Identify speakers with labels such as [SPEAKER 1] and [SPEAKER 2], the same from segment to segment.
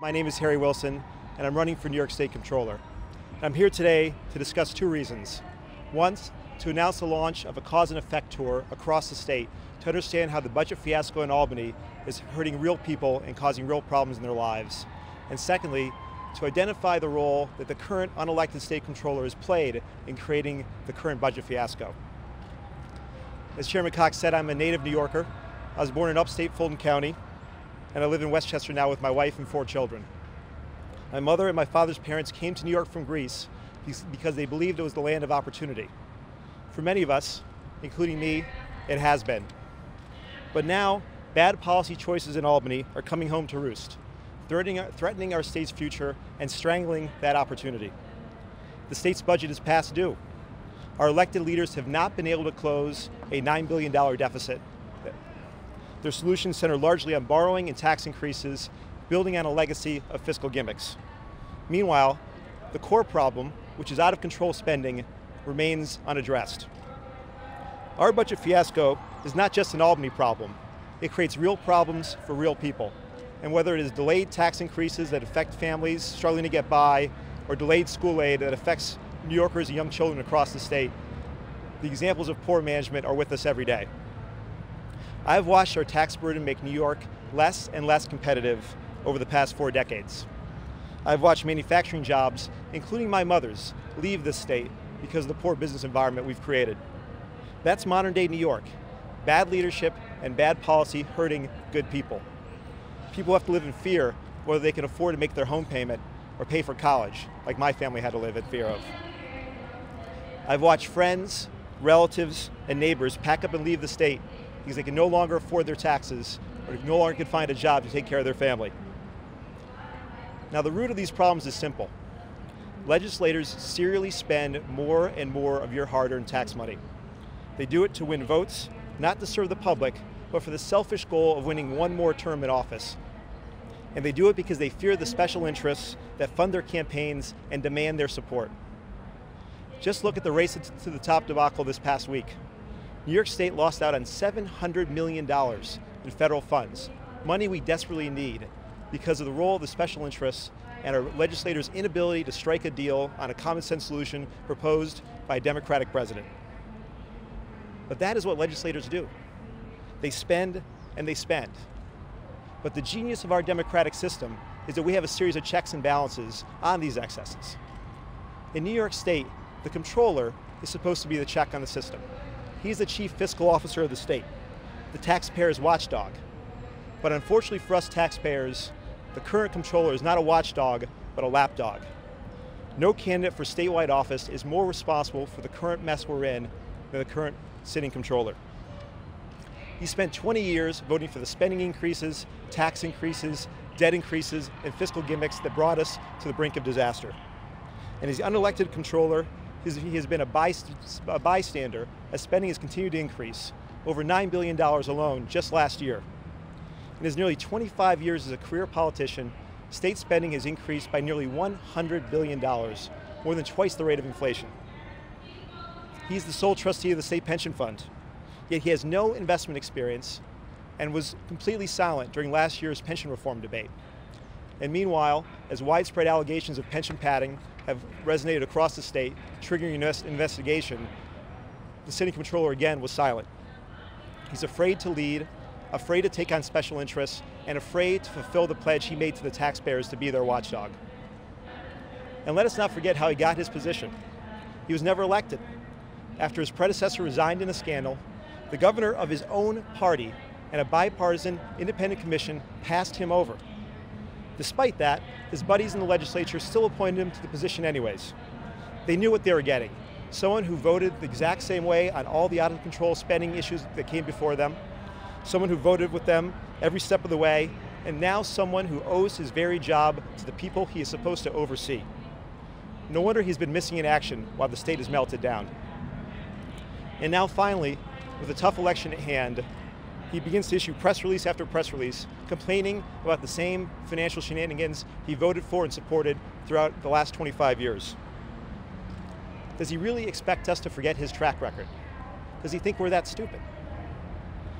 [SPEAKER 1] My name is Harry Wilson, and I'm running for New York State Comptroller. I'm here today to discuss two reasons. One, to announce the launch of a cause and effect tour across the state to understand how the budget fiasco in Albany is hurting real people and causing real problems in their lives. And secondly, to identify the role that the current unelected state comptroller has played in creating the current budget fiasco. As Chairman Cox said, I'm a native New Yorker. I was born in upstate Fulton County, and I live in Westchester now with my wife and 4 children. My mother and my father's parents came to New York from Greece because they believed it was the land of opportunity. For many of us, including me, it has been. But now, bad policy choices in Albany are coming home to roost, threatening our state's future and strangling that opportunity. The state's budget is past due. Our elected leaders have not been able to close a $9 billion deficit. Their solutions center largely on borrowing and tax increases, building on a legacy of fiscal gimmicks. Meanwhile, the core problem, which is out of control spending, remains unaddressed. Our budget fiasco is not just an Albany problem. It creates real problems for real people. And whether it is delayed tax increases that affect families struggling to get by, or delayed school aid that affects New Yorkers and young children across the state, the examples of poor management are with us every day. I've watched our tax burden make New York less and less competitive over the past 4 decades. I've watched manufacturing jobs, including my mother's, leave this state because of the poor business environment we've created. That's modern day New York. Bad leadership and bad policy hurting good people. People have to live in fear whether they can afford to make their home payment or pay for college, like my family had to live in fear of. I've watched friends, relatives, and neighbors pack up and leave the state because they can no longer afford their taxes or no longer can find a job to take care of their family. Now, the root of these problems is simple. Legislators serially spend more and more of your hard-earned tax money. They do it to win votes, not to serve the public, but for the selfish goal of winning one more term in office. And they do it because they fear the special interests that fund their campaigns and demand their support. Just look at the race to the top debacle this past week. New York State lost out on $700 million in federal funds, money we desperately need because of the role of the special interests and our legislators' inability to strike a deal on a common sense solution proposed by a Democratic president. But that is what legislators do. They spend and they spend. But the genius of our democratic system is that we have a series of checks and balances on these excesses. In New York State, the comptroller is supposed to be the check on the system. He's the chief fiscal officer of the state, the taxpayer's watchdog. But unfortunately for us taxpayers, the current comptroller is not a watchdog, but a lapdog. No candidate for statewide office is more responsible for the current mess we're in than the current sitting comptroller. He spent 20 years voting for the spending increases, tax increases, debt increases, and fiscal gimmicks that brought us to the brink of disaster. And as the unelected comptroller, he has been a bystander as spending has continued to increase, over $9 billion alone just last year. In his nearly 25 years as a career politician, state spending has increased by nearly $100 billion, more than twice the rate of inflation. He's the sole trustee of the state pension fund, yet he has no investment experience and was completely silent during last year's pension reform debate. And meanwhile, as widespread allegations of pension padding have resonated across the state, triggering an investigation, the sitting comptroller again was silent. He's afraid to lead, afraid to take on special interests, and afraid to fulfill the pledge he made to the taxpayers to be their watchdog. And let us not forget how he got his position. He was never elected. After his predecessor resigned in a scandal, the governor of his own party and a bipartisan independent commission passed him over. Despite that, his buddies in the legislature still appointed him to the position anyways. They knew what they were getting. Someone who voted the exact same way on all the out-of-control spending issues that came before them, someone who voted with them every step of the way, and now someone who owes his very job to the people he is supposed to oversee. No wonder he's been missing in action while the state has melted down. And now finally, with a tough election at hand, he begins to issue press release after press release, complaining about the same financial shenanigans he voted for and supported throughout the last 25 years. Does he really expect us to forget his track record? Does he think we're that stupid?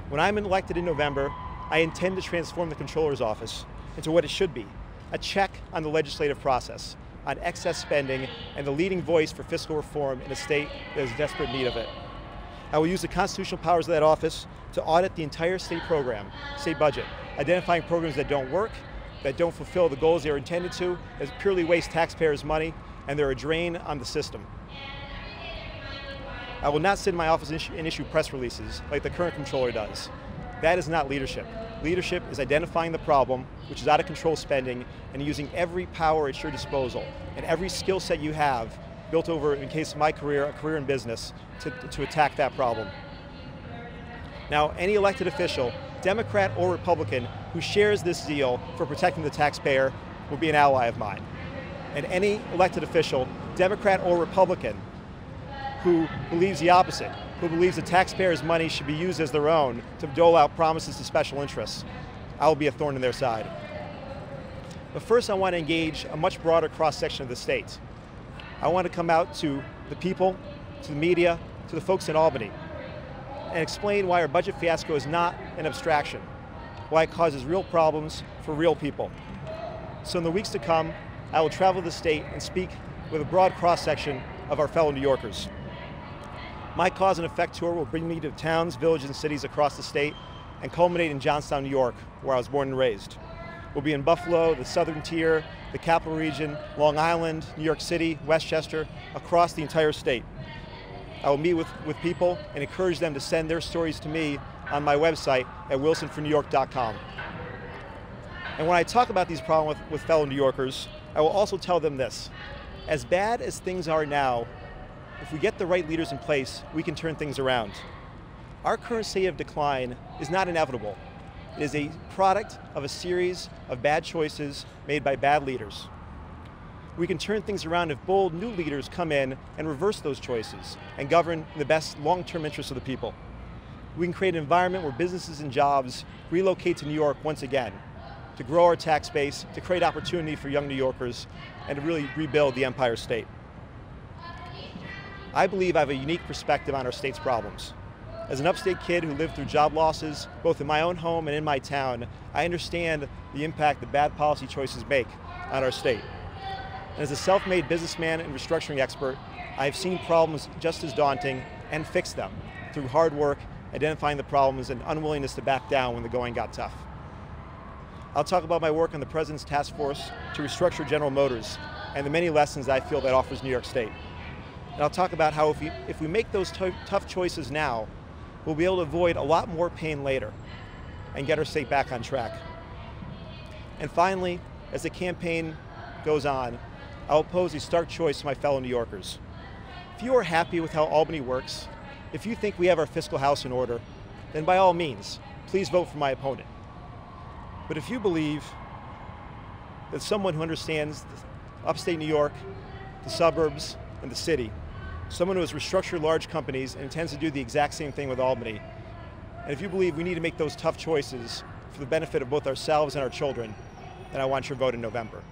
[SPEAKER 1] When I'm elected in November, I intend to transform the Comptroller's office into what it should be, a check on the legislative process, on excess spending, and the leading voice for fiscal reform in a state that is in desperate need of it. I will use the constitutional powers of that office to audit the entire state program, state budget, identifying programs that don't work, that don't fulfill the goals they are intended to, that purely waste taxpayers' money, and they're a drain on the system. I will not sit in my office and issue press releases like the current controller does. That is not leadership. Leadership is identifying the problem, which is out of control spending, and using every power at your disposal and every skill set you have, built over, in case of my career, a career in business, to attack that problem. Now, any elected official, Democrat or Republican, who shares this zeal for protecting the taxpayer will be an ally of mine. And any elected official, Democrat or Republican, who believes the opposite, who believes the taxpayers' money should be used as their own to dole out promises to special interests, I will be a thorn in their side. But first I want to engage a much broader cross-section of the state. I want to come out to the people, to the media, to the folks in Albany, and explain why our budget fiasco is not an abstraction, why it causes real problems for real people. So in the weeks to come, I will travel the state and speak with a broad cross-section of our fellow New Yorkers. My Cause and Effect tour will bring me to towns, villages, and cities across the state and culminate in Johnstown, New York, where I was born and raised. We'll be in Buffalo, the Southern Tier, the Capital Region, Long Island, New York City, Westchester, across the entire state. I will meet with people and encourage them to send their stories to me on my website at wilsonfornewyork.com. And when I talk about these problems with fellow New Yorkers, I will also tell them this. As bad as things are now, if we get the right leaders in place, we can turn things around. Our current state of decline is not inevitable. It is a product of a series of bad choices made by bad leaders. We can turn things around if bold new leaders come in and reverse those choices and govern in the best long-term interests of the people. We can create an environment where businesses and jobs relocate to New York once again, to grow our tax base, to create opportunity for young New Yorkers, and to really rebuild the Empire State. I believe I have a unique perspective on our state's problems. As an upstate kid who lived through job losses, both in my own home and in my town, I understand the impact that bad policy choices make on our state. And as a self-made businessman and restructuring expert, I have seen problems just as daunting and fixed them through hard work, identifying the problems, and unwillingness to back down when the going got tough. I'll talk about my work on the President's task force to restructure General Motors and the many lessons I feel that offers New York State. And I'll talk about how if we make those tough choices now, we'll be able to avoid a lot more pain later and get our state back on track. And finally, as the campaign goes on, I will pose a stark choice to my fellow New Yorkers. If you are happy with how Albany works, if you think we have our fiscal house in order, then by all means, please vote for my opponent. But if you believe that someone who understands upstate New York, the suburbs, and the city, someone who has restructured large companies and intends to do the exact same thing with Albany, and if you believe we need to make those tough choices for the benefit of both ourselves and our children, then I want your vote in November.